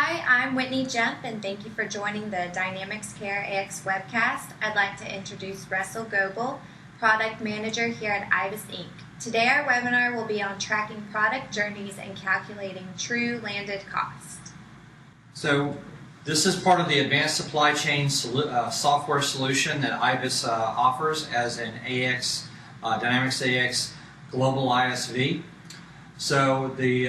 Hi, I'm Whitney Jump, and thank you for joining the Dynamics Care AX webcast. I'd like to introduce Russell Goebel, Product Manager here at IBIS Inc. Today our webinar will be on tracking product journeys and calculating true landed cost. So this is part of the advanced supply chain software solution that IBIS offers as an AX, Dynamics AX Global ISV. So the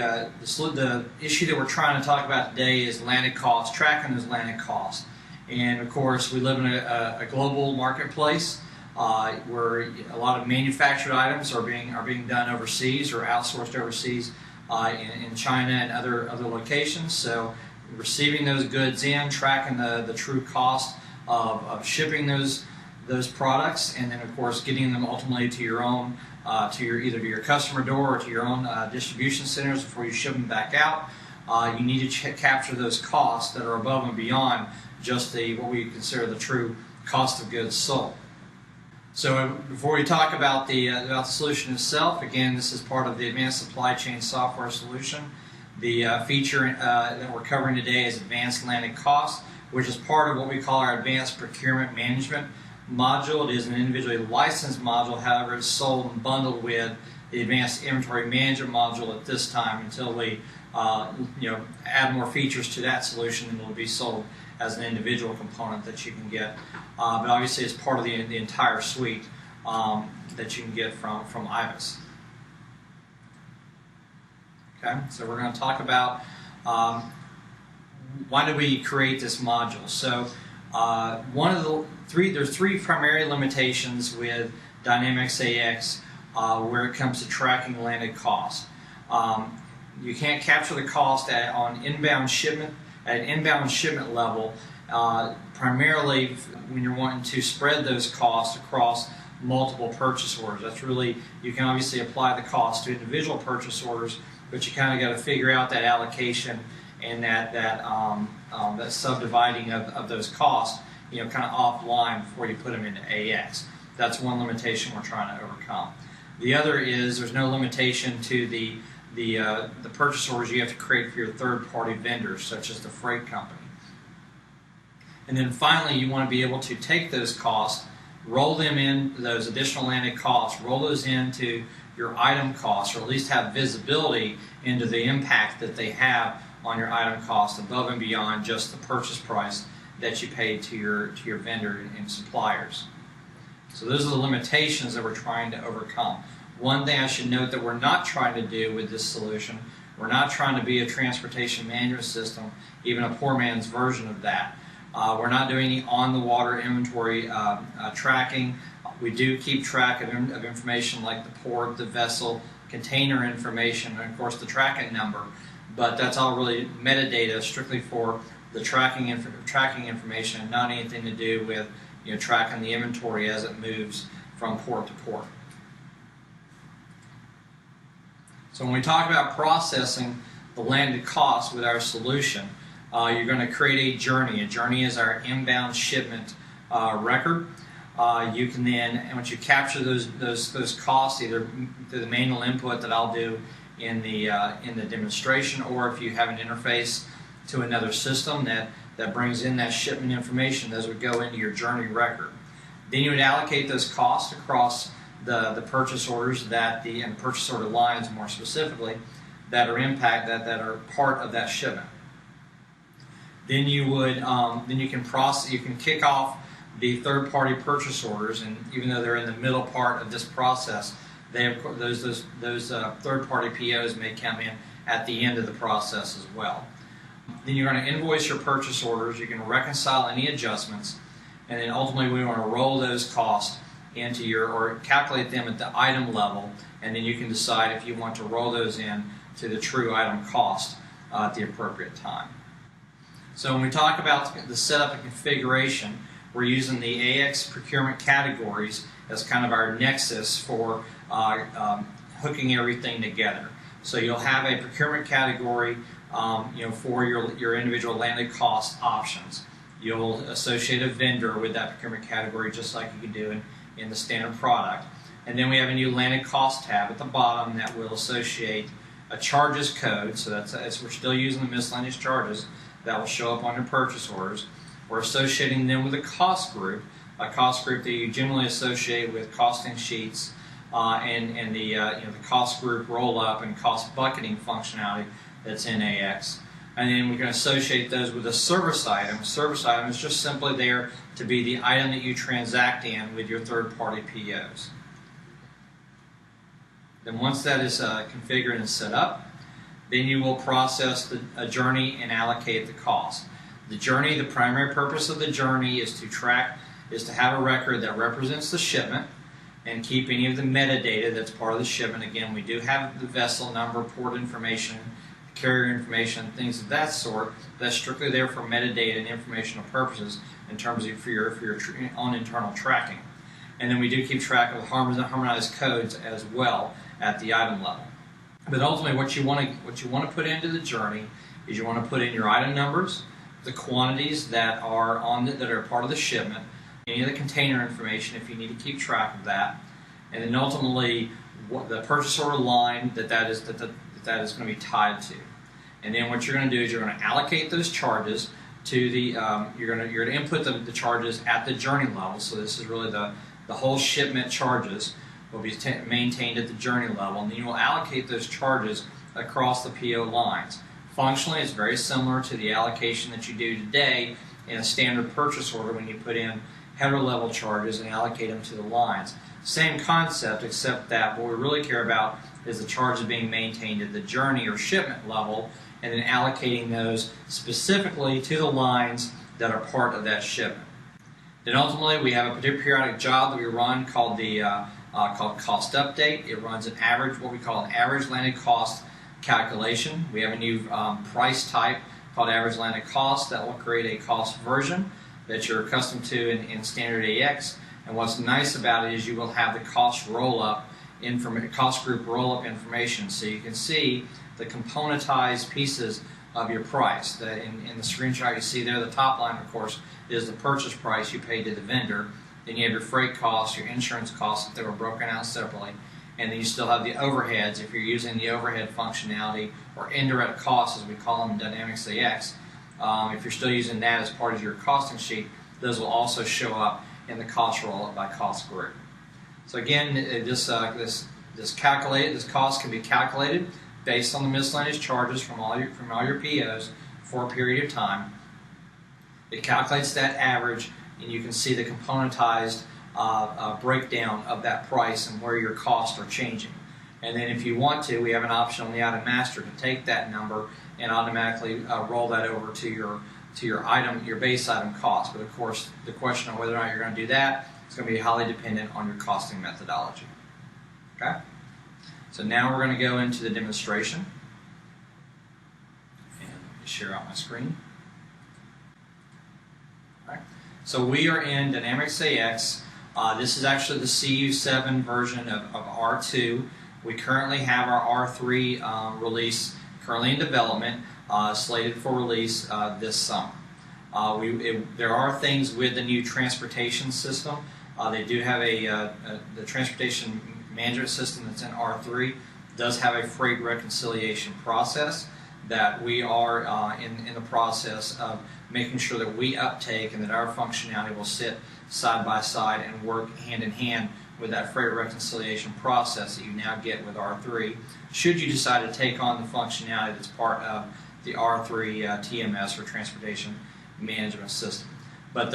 issue that we're trying to talk about today is landed costs, tracking those landed costs. And of course, we live in a global marketplace where a lot of manufactured items are being done overseas or outsourced overseas in China and other locations. So receiving those goods in, tracking the true cost of shipping those products, and then of course getting them ultimately to your own either to your customer door or to your own distribution centers before you ship them back out. You need to capture those costs that are above and beyond just what we consider the true cost of goods sold. So before we talk about the solution itself, again, this is part of the advanced supply chain software solution. The feature that we're covering today is advanced landed costs, which is part of what we call our advanced procurement management module. It is an individually licensed module, however, it's sold and bundled with the advanced inventory management module at this time until we add more features to that solution, and it will be sold as an individual component that you can get. But obviously it's part of the entire suite that you can get from IBIS. Okay, so we're going to talk about why did we create this module. So there's three primary limitations with Dynamics AX where it comes to tracking landed costs. You can't capture the cost at an inbound shipment level, primarily when you're wanting to spread those costs across multiple purchase orders. That's really, you can obviously apply the cost to individual purchase orders, but you kind of got to figure out that allocation and that subdividing of those costs, kind of offline before you put them into AX. That's one limitation we're trying to overcome. The other is there's no limitation to the purchase orders you have to create for your third-party vendors, such as the freight company. And then finally, you want to be able to take those costs, roll them in, those additional landed costs, roll those into your item costs, or at least have visibility into the impact that they have on your item cost above and beyond just the purchase price that you paid to your vendor and suppliers. So those are the limitations that we're trying to overcome. One thing I should note that we're not trying to do with this solution, we're not trying to be a transportation management system, even a poor man's version of that. We're not doing any on-the-water inventory tracking. We do keep track of information like the port, the vessel, container information, and of course the tracking number. But that's all really metadata strictly for the tracking information, and not anything to do with tracking the inventory as it moves from port to port. So when we talk about processing the landed costs with our solution, you're going to create a journey. A journey is our inbound shipment record. You can then, once you capture those costs, either through the manual input that I'll do in the demonstration, or if you have an interface to another system that brings in that shipment information, those would go into your journey record. Then you would allocate those costs across the purchase orders and purchase order lines, more specifically, that are part of that shipment. Then you can kick off the third-party purchase orders, and even though they're in the middle part of this process, those third-party POs may come in at the end of the process as well. Then you're going to invoice your purchase orders. You can reconcile any adjustments, and then ultimately we want to roll those costs into or calculate them at the item level, and then you can decide if you want to roll those in to the true item cost at the appropriate time. So when we talk about the setup and configuration, we're using the AX procurement categories as kind of our nexus for hooking everything together. So you'll have a procurement category for your individual landed cost options. You'll associate a vendor with that procurement category just like you can do in the standard product. And then we have a new landed cost tab at the bottom that will associate a charges code. So we're still using the miscellaneous charges. that will show up on your purchase orders. We're associating them with a cost group that you generally associate with costing sheets and the the cost group roll up and cost bucketing functionality that's in AX. And then we're going to associate those with a service item. Service item is just simply there to be the item that you transact in with your third-party POs. Then once that is configured and set up, then you will process a journey and allocate the cost. The journey, the primary purpose of the journey is to have a record that represents the shipment and keep any of the metadata that's part of the shipment. Again, we do have the vessel number, port information, carrier information, things of that sort. That's strictly there for metadata and informational purposes in terms of for your own internal tracking. And then we do keep track of harmonized codes as well at the item level. But ultimately, what you want to put into the journey is you want to put in your item numbers, the quantities that are that are part of the shipment, any of the container information if you need to keep track of that, and then ultimately what the purchase order line that is going to be tied to. And then what you're going to do is you're going to allocate those charges to the you're going to input the charges at the journey level. So this is really the whole shipment charges will be maintained at the journey level, and then you will allocate those charges across the PO lines. Functionally, it's very similar to the allocation that you do today in a standard purchase order when you put in header level charges and allocate them to the lines. Same concept, except that what we really care about is the charges being maintained at the journey or shipment level, and then allocating those specifically to the lines that are part of that shipment. Then ultimately, we have a periodic job that we run called called cost update. It runs an average, what we call an average landed cost calculation. We have a new price type called average landed cost that will create a cost version that you're accustomed to in standard AX. And what's nice about it is you will have the cost cost group roll up information, so you can see the componentized pieces of your price. In the screenshot you see there, the top line, of course, is the purchase price you paid to the vendor. Then you have your freight costs, your insurance costs if they were broken out separately, and then you still have the overheads if you're using the overhead functionality, or indirect costs as we call them in Dynamics AX. If you're still using that as part of your costing sheet, those will also show up in the cost roll-up by cost group. So again, this cost can be calculated based on the miscellaneous charges from all your POs for a period of time. It calculates that average, and you can see the componentized breakdown of that price and where your costs are changing. And then if you want to, we have an option on the item master to take that number and automatically roll that over to your base item cost. But of course, the question of whether or not you're going to do that is going to be highly dependent on your costing methodology. Okay? So now we're going to go into the demonstration. And let me share out my screen. All right. So we are in Dynamics AX. This is actually the CU7 version of R2. We currently have our R3 release currently in development, slated for release this summer. There are things with the new transportation system. They do have the transportation management system that's in R3 does have a freight reconciliation process that we are in the process of making sure that we uptake and that our functionality will sit side by side and work hand in hand with that freight reconciliation process that you now get with R3, should you decide to take on the functionality that's part of the R3 TMS or Transportation Management System. But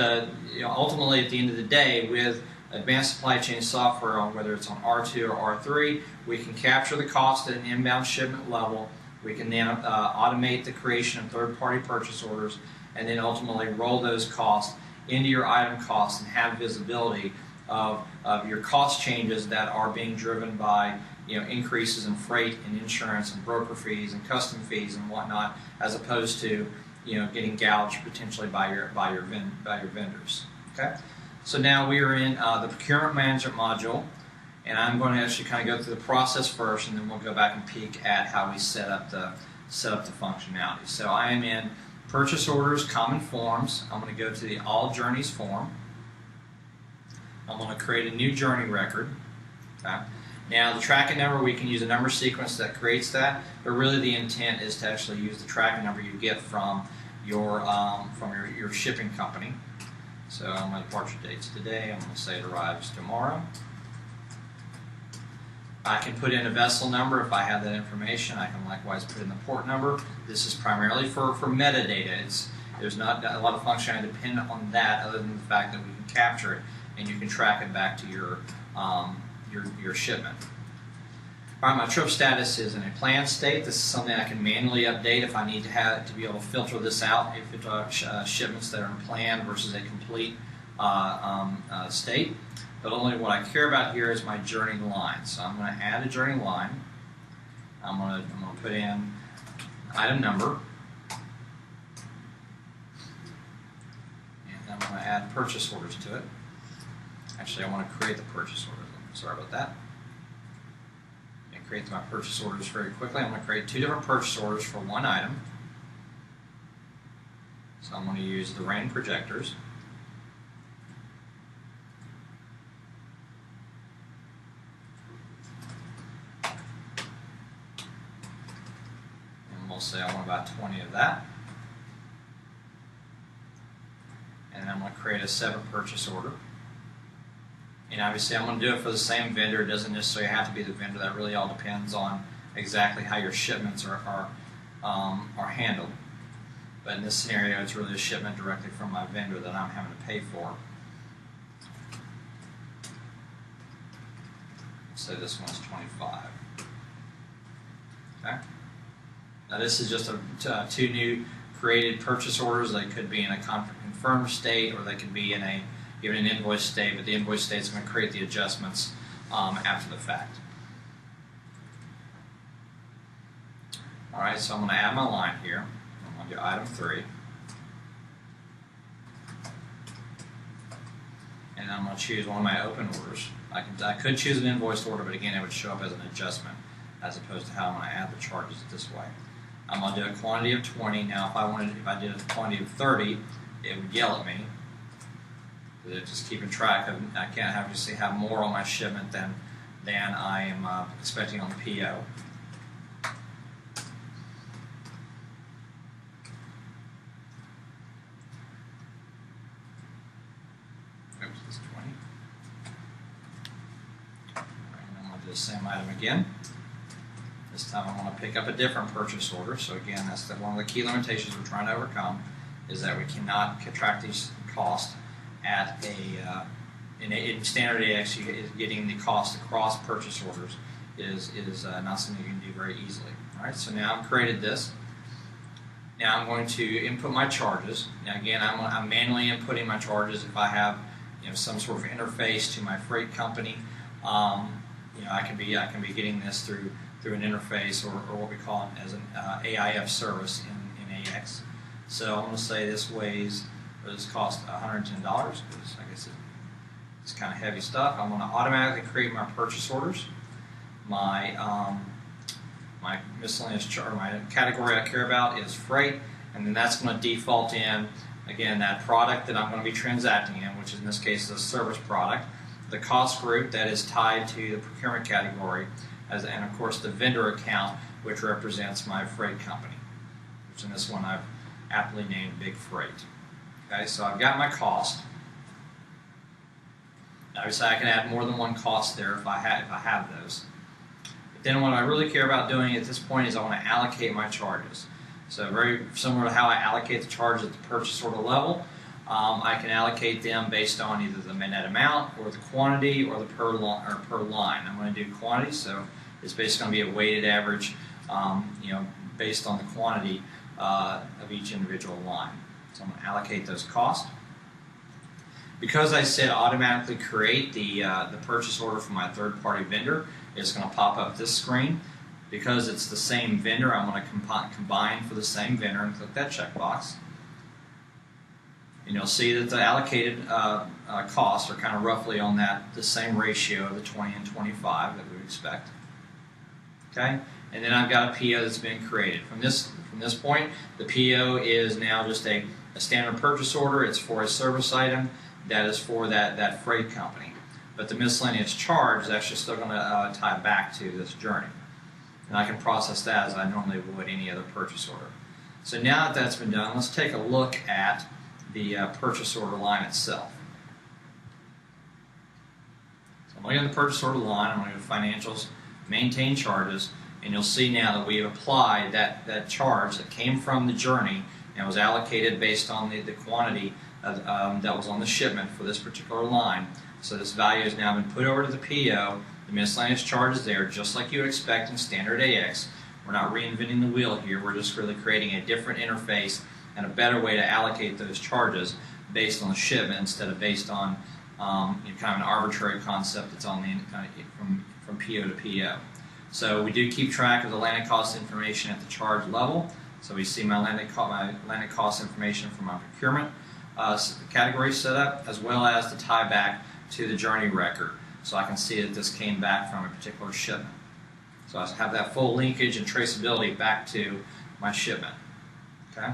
ultimately, at the end of the day, with advanced supply chain software, on whether it's on R2 or R3, we can capture the cost at an inbound shipment level. We can then automate the creation of third-party purchase orders, and then ultimately roll those costs into your item costs and have visibility of your cost changes that are being driven by increases in freight and insurance and broker fees and custom fees and whatnot, as opposed to getting gouged potentially by your vendors. Okay, so now we are in the procurement management module, and I'm going to actually kind of go through the process first, and then we'll go back and peek at how we set up the functionality. So I am in purchase orders, common forms. I'm going to go to the all journeys form. I'm going to create a new journey record. Okay. Now the tracking number, we can use a number sequence that creates that, but really the intent is to actually use the tracking number you get from your shipping company. So my departure date's today. I'm going to say it arrives tomorrow. I can put in a vessel number if I have that information. I can likewise put in the port number. This is primarily for metadata. There's not a lot of functionality dependent on that, other than the fact that we can capture it and you can track it back to your shipment. All right, my trip status is in a planned state. This is something I can manually update if I need to be able to filter this out if it's shipments that are in planned versus a complete state. But only what I care about here is my journey line. So I'm going to add a journey line. I'm going to put in item number. And I'm going to add purchase orders to it. Actually, I want to create the purchase orders. Sorry about that. And create my purchase orders very quickly. I'm going to create 2 different purchase orders for one item. So I'm going to use the rain projectors. We'll say I want about 20 of that. And then I'm going to create a separate purchase order. And obviously I'm going to do it for the same vendor. It doesn't necessarily have to be the vendor. That really all depends on exactly how your shipments are handled. But in this scenario, it's really a shipment directly from my vendor that I'm having to pay for. So this one's 25. Okay. Now this is just 2 new created purchase orders. They could be in a confirmed state, or they could be in even an invoice state, but the invoice state is going to create the adjustments after the fact. All right, so I'm going to add my line here. I'm going to do item 3. And I'm going to choose one of my open orders. I could choose an invoice order, but again, it would show up as an adjustment as opposed to how I'm going to add the charges this way. I'm going to do a quantity of 20. Now, if I did a quantity of 30, it would yell at me. Because it's just keeping track of. I can't obviously have more on my shipment than I am expecting on the PO. Oops, it's 20. All right, and I'm going to do the same item again. This time I want to pick up a different purchase order. So again, that's one of the key limitations we're trying to overcome, is that we cannot track these costs at in standard AX. Getting the cost across purchase orders is not something you can do very easily. All right, so now I've created this. Now I'm going to input my charges. Now again, I'm manually inputting my charges if I have some sort of interface to my freight company. I can be getting this through an interface or what we call it as an AIF service in AX. So I'm going to say this costs $110 because I guess it's kind of heavy stuff. I'm going to automatically create my purchase orders. My miscellaneous my category I care about is freight, and then that's going to default in again that product that I'm going to be transacting in, which in this case is a service product. The cost group that is tied to the procurement category, and of course the vendor account, which represents my freight company, which in this one I've aptly named Big Freight. Okay, so I've got my cost. Obviously I can add more than one cost there if I have those. But then what I really care about doing at this point is I want to allocate my charges. So very similar to how I allocate the charges at the purchase order level, I can allocate them based on either the net amount or the quantity or the per line. I'm going to do quantity, so it's basically going to be a weighted average, based on the quantity of each individual line. So I'm going to allocate those costs. Because I said automatically create the purchase order for my third-party vendor, it's going to pop up this screen. Because it's the same vendor, I'm going to combine for the same vendor and click that checkbox. And you'll see that the allocated costs are kind of roughly on the same ratio of the 20 and 25 that we would expect. Okay, and then I've got a PO that's been created. From this point, the PO is now just a standard purchase order. It's for a service item that is for that freight company. But the miscellaneous charge is actually still going to tie back to this journey. And I can process that as I normally would any other purchase order. So now that that's been done, let's take a look at the purchase order line itself. So I'm looking at the purchase order line. I'm going to go to Financials, Maintain Charges, and you'll see now that we've applied that charge that came from the journey and was allocated based on the quantity that was on the shipment for this particular line. So this value has now been put over to the PO. The miscellaneous charge is there, just like you would expect in standard AX. We're not reinventing the wheel here. We're just really creating a different interface and a better way to allocate those charges based on the shipment instead of based on kind of an arbitrary concept that's on the from PO to PO. So we do keep track of the landed cost information at the charge level. So we see my landed cost information from my procurement category setup, as well as the tie back to the journey record. So I can see that this came back from a particular shipment. So I have that full linkage and traceability back to my shipment. Okay,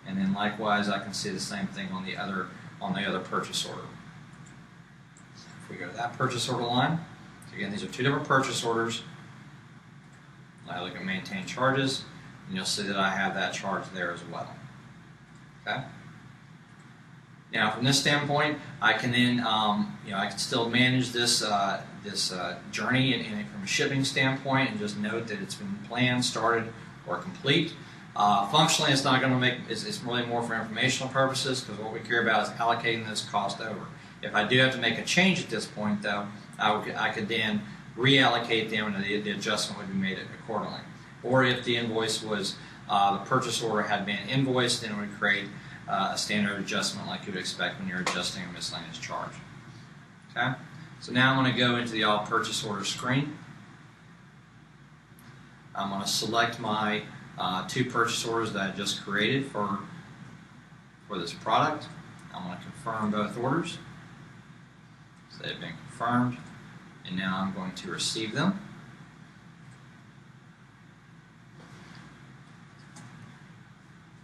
and then likewise I can see the same thing on the other purchase order. If we go to that purchase order line, so again these are two different purchase orders. I look at maintain charges, and you'll see that I have that charge there as well. Okay. Now, from this standpoint, I can then, I can still manage this journey from a shipping standpoint, and just note that it's been planned, started, or complete. Functionally, it's not going to make. It's really more for informational purposes, because what we care about is allocating this cost over. If I do have to make a change at this point, though, I could then reallocate them, and the adjustment would be made accordingly. Or if the invoice was the purchase order had been invoiced, then it would create a standard adjustment like you would expect when you're adjusting a miscellaneous charge. Okay, so now I'm going to go into the all purchase order screen. I'm going to select my two purchase orders that I just created for this product. I'm going to confirm both orders. So they've been confirmed, and now I'm going to receive them.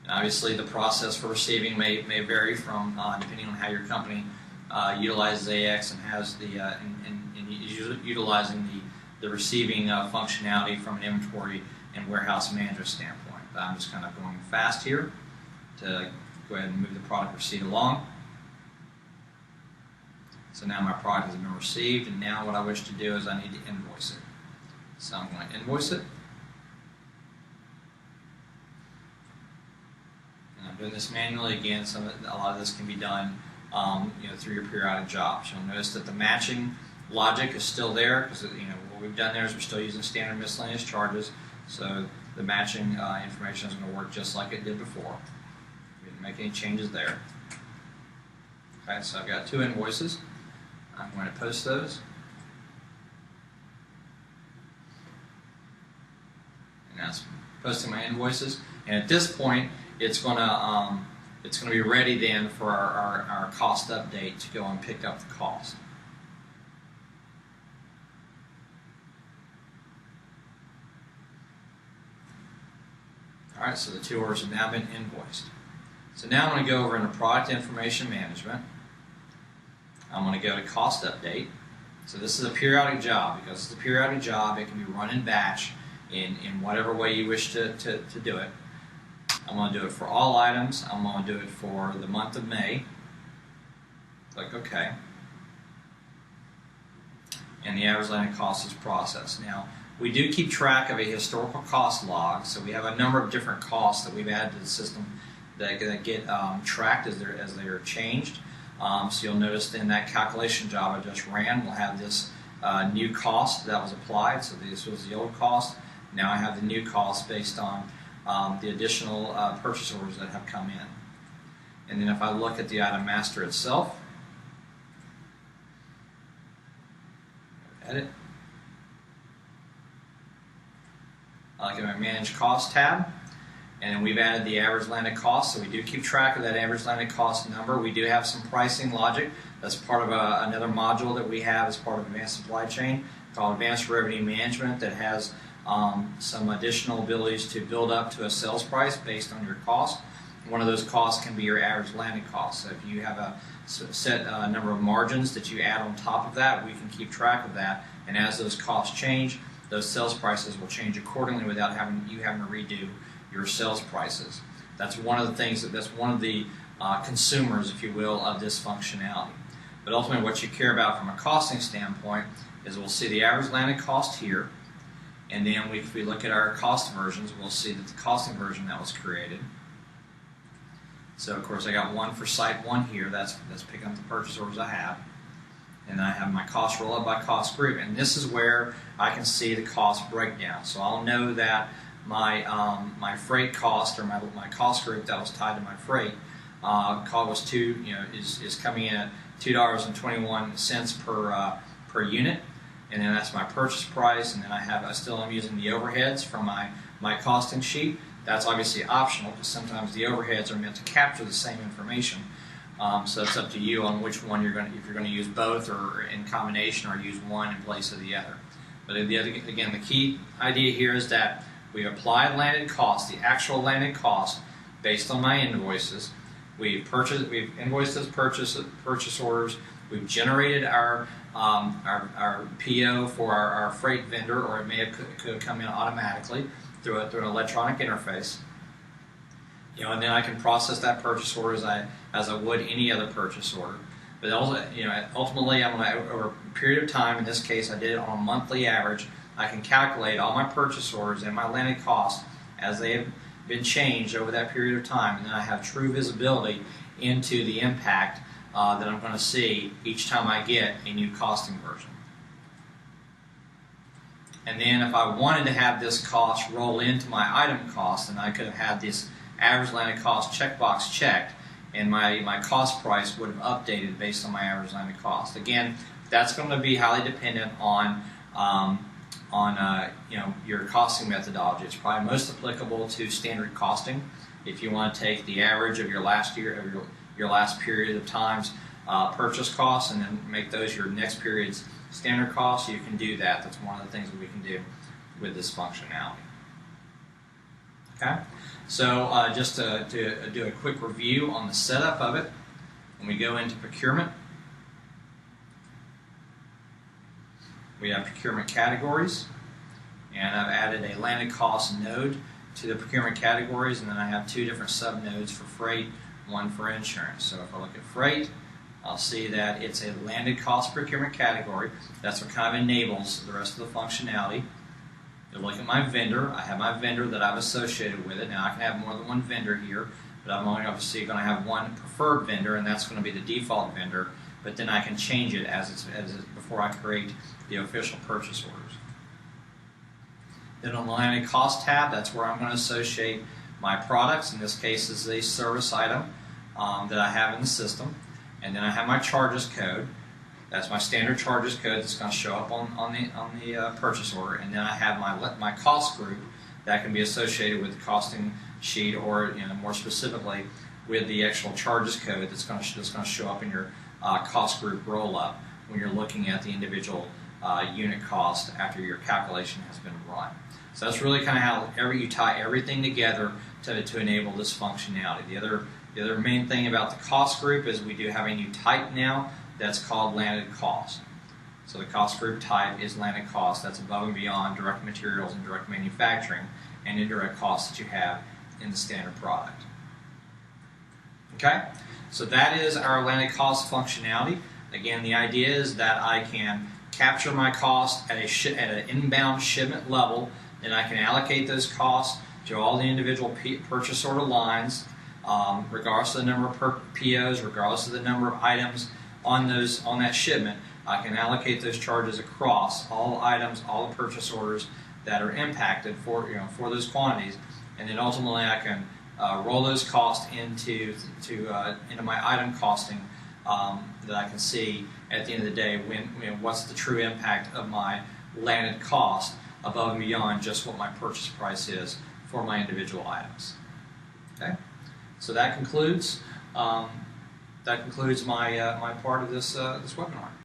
Obviously, the process for receiving may vary from depending on how your company utilizes AX and has utilizing the receiving functionality from an inventory and warehouse management standpoint. But I'm just kind of going fast here to go ahead and move the product receipt along. So now my product has been received, and now what I wish to do is I need to invoice it. So I'm going to invoice it. I'm doing this manually. Again, a lot of this can be done through your periodic jobs. You'll notice that the matching logic is still there, because what we've done there is we're still using standard miscellaneous charges, so the matching information is going to work just like it did before. We didn't make any changes there. Okay, so I've got two invoices. I'm going to post those. And that's posting my invoices. And at this point, it's going to be ready then for our cost update to go and pick up the cost. All right, so the two orders have now been invoiced. So now I'm going to go over into Product Information Management. I'm going to go to Cost Update. So this is a periodic job. Because it's a periodic job, it can be run in batch in whatever way you wish to do it. I'm going to do it for all items. I'm going to do it for the month of May. Click OK. And the average landed cost is processed. Now, we do keep track of a historical cost log, so we have a number of different costs that we've added to the system that get tracked as they're changed. So you'll notice in that calculation job I just ran, we'll have this new cost that was applied. So this was the old cost. Now I have the new cost based on the additional purchase orders that have come in. And then if I look at the item master itself, edit, I look at my manage cost tab, and then we've added the average landed cost, so we do keep track of that average landed cost number. We do have some pricing logic that's part of another module that we have as part of Advanced Supply Chain called Advanced Revenue Management that has some additional abilities to build up to a sales price based on your cost. One of those costs can be your average landed cost. So if you have a set number of margins that you add on top of that, we can keep track of that. And as those costs change, those sales prices will change accordingly without you having to redo your sales prices. That's one of the things that's one of the consumers, if you will, of this functionality. But ultimately, what you care about from a costing standpoint is we'll see the average landed cost here, and then if we look at our cost versions, we'll see that the costing version that was created. So of course I got one for site 1 here, that's picking up the purchase orders I have. And I have my cost roll up by cost group, and this is where I can see the cost breakdown. So I'll know that my freight cost, or my cost group that was tied to my freight, cost was is coming in at $2.21 per unit, and then that's my purchase price. And then I still am using the overheads from my costing sheet. That's obviously optional because sometimes the overheads are meant to capture the same information. So it's up to you on which one if you're going to use both or in combination, or use one in place of the other. But again, the key idea here is that we applied landed cost, the actual landed cost, based on my invoices. We've invoiced those purchase orders. We've generated our PO for our freight vendor, or it could have come in automatically through an electronic interface. And then I can process that purchase order as I would any other purchase order. But also, ultimately, I'm going to, over a period of time, in this case, I did it on a monthly average. I can calculate all my purchase orders and my landed costs as they have been changed over that period of time, and then I have true visibility into the impact that I'm going to see each time I get a new costing version. And then if I wanted to have this cost roll into my item cost, then I could have had this average landed cost checkbox checked, and my cost price would have updated based on my average landed cost. Again, that's going to be highly dependent on your costing methodology. It's probably most applicable to standard costing. If you want to take the average of your last period of time's purchase costs and then make those your next period's standard costs, you can do that. That's one of the things that we can do with this functionality. Okay, so just to do a quick review on the setup of it, when we go into procurement, we have procurement categories, and I've added a landed cost node to the procurement categories, and then I have 2 different sub-nodes for freight, 1 for insurance. So if I look at freight, I'll see that it's a landed cost procurement category. That's what kind of enables the rest of the functionality. You look at my vendor. I have my vendor that I've associated with it. Now I can have more than one vendor here, but I'm only obviously going to have one preferred vendor, and that's going to be the default vendor. But then I can change it before I create the official purchase orders. Then on the landed cost tab, that's where I'm going to associate my products. In this case, is a service item that I have in the system. And then I have my charges code. That's my standard charges code that's going to show up on the purchase order. And then I have my cost group that can be associated with the costing sheet, or more specifically with the actual charges code that's going to show up in your cost group roll up when you're looking at the individual unit cost after your calculation has been run. So that's really kind of how you tie everything together to enable this functionality. The other main thing about the cost group is we do have a new type now that's called landed cost. So the cost group type is landed cost. That's above and beyond direct materials and direct manufacturing and indirect costs that you have in the standard product. Okay, so that is our landed cost functionality. Again, the idea is that I can capture my cost at an inbound shipment level, and I can allocate those costs to all the individual purchase order lines, regardless of the number of POs, regardless of the number of items on that shipment. I can allocate those charges across all items, all the purchase orders that are impacted for those quantities, and then ultimately I can roll those costs into my item costing that I can see at the end of the day what's the true impact of my landed cost above and beyond just what my purchase price is for my individual items. Okay, so that concludes my part of this webinar.